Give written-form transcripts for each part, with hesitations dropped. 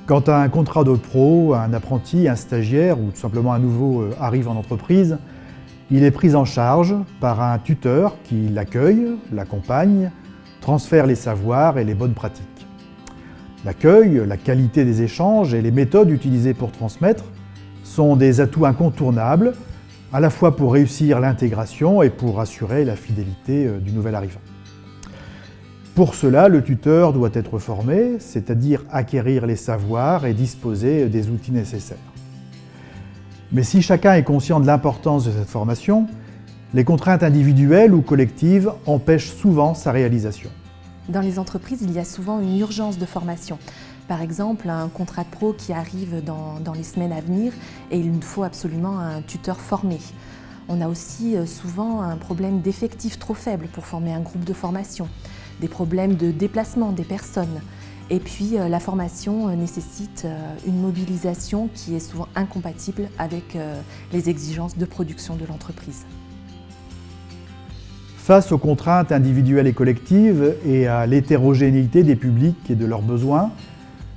Quand un contrat de pro, un apprenti, un stagiaire ou tout simplement un nouveau arrive en entreprise, il est pris en charge par un tuteur qui l'accueille, l'accompagne, transfère les savoirs et les bonnes pratiques. L'accueil, la qualité des échanges et les méthodes utilisées pour transmettre sont des atouts incontournables, à la fois pour réussir l'intégration et pour assurer la fidélité du nouvel arrivant. Pour cela, le tuteur doit être formé, c'est-à-dire acquérir les savoirs et disposer des outils nécessaires. Mais si chacun est conscient de l'importance de cette formation, les contraintes individuelles ou collectives empêchent souvent sa réalisation. Dans les entreprises, il y a souvent une urgence de formation. Par exemple, un contrat de pro qui arrive dans les semaines à venir et il nous faut absolument un tuteur formé. On a aussi souvent un problème d'effectifs trop faibles pour former un groupe de formation, des problèmes de déplacement des personnes. Et puis la formation nécessite une mobilisation qui est souvent incompatible avec les exigences de production de l'entreprise. Face aux contraintes individuelles et collectives et à l'hétérogénéité des publics et de leurs besoins,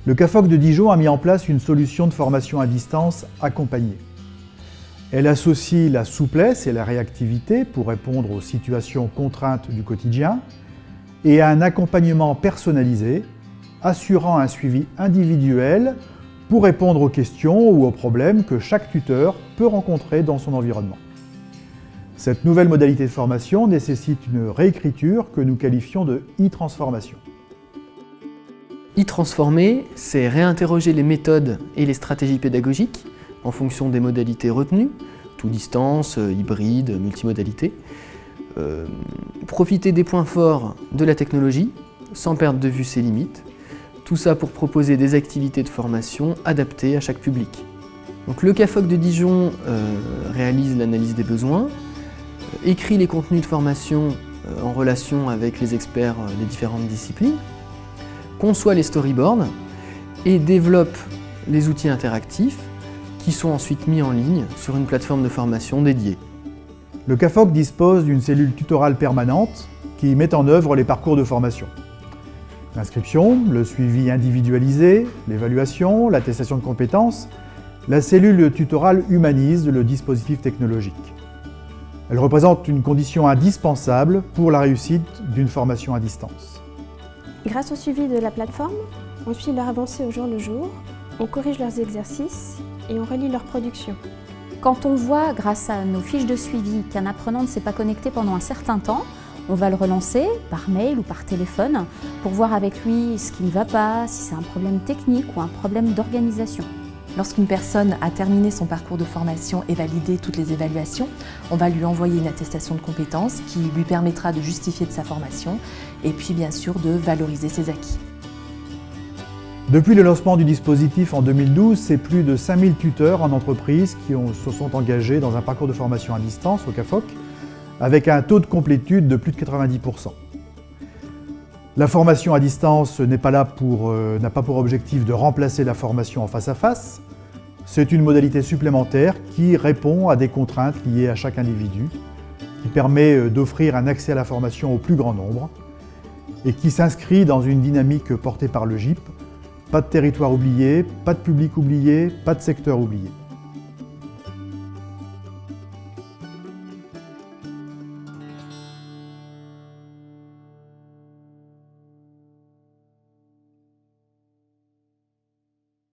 le CAFOC de Dijon a mis en place une solution de formation à distance accompagnée. Elle associe la souplesse et la réactivité pour répondre aux situations contraintes du quotidien et un accompagnement personnalisé, assurant un suivi individuel pour répondre aux questions ou aux problèmes que chaque tuteur peut rencontrer dans son environnement. Cette nouvelle modalité de formation nécessite une réécriture que nous qualifions de e-transformation. E-transformer, c'est réinterroger les méthodes et les stratégies pédagogiques en fonction des modalités retenues, tout distance, hybride, multimodalité. Profiter des points forts de la technologie sans perdre de vue ses limites. Tout ça pour proposer des activités de formation adaptées à chaque public. Donc, le CAFOC de Dijon réalise l'analyse des besoins, écrit les contenus de formation en relation avec les experts des différentes disciplines, conçoit les storyboards et développe les outils interactifs qui sont ensuite mis en ligne sur une plateforme de formation dédiée. Le CAFOC dispose d'une cellule tutorale permanente qui met en œuvre les parcours de formation. L'inscription, le suivi individualisé, l'évaluation, l'attestation de compétences, la cellule tutorale humanise le dispositif technologique. Elle représente une condition indispensable pour la réussite d'une formation à distance. Grâce au suivi de la plateforme, on suit leur avancée au jour le jour, on corrige leurs exercices et on relie leur production. Quand on voit, grâce à nos fiches de suivi, qu'un apprenant ne s'est pas connecté pendant un certain temps, on va le relancer par mail ou par téléphone pour voir avec lui ce qui ne va pas, si c'est un problème technique ou un problème d'organisation. Lorsqu'une personne a terminé son parcours de formation et validé toutes les évaluations, on va lui envoyer une attestation de compétences qui lui permettra de justifier de sa formation et puis bien sûr de valoriser ses acquis. Depuis le lancement du dispositif en 2012, c'est plus de 5000 tuteurs en entreprise qui se sont engagés dans un parcours de formation à distance au CAFOC, avec un taux de complétude de plus de 90%. La formation à distance n'a pas pour objectif de remplacer la formation en face à face. C'est une modalité supplémentaire qui répond à des contraintes liées à chaque individu, qui permet d'offrir un accès à la formation au plus grand nombre et qui s'inscrit dans une dynamique portée par le GIP. Pas de territoire oublié, pas de public oublié, pas de secteur oublié.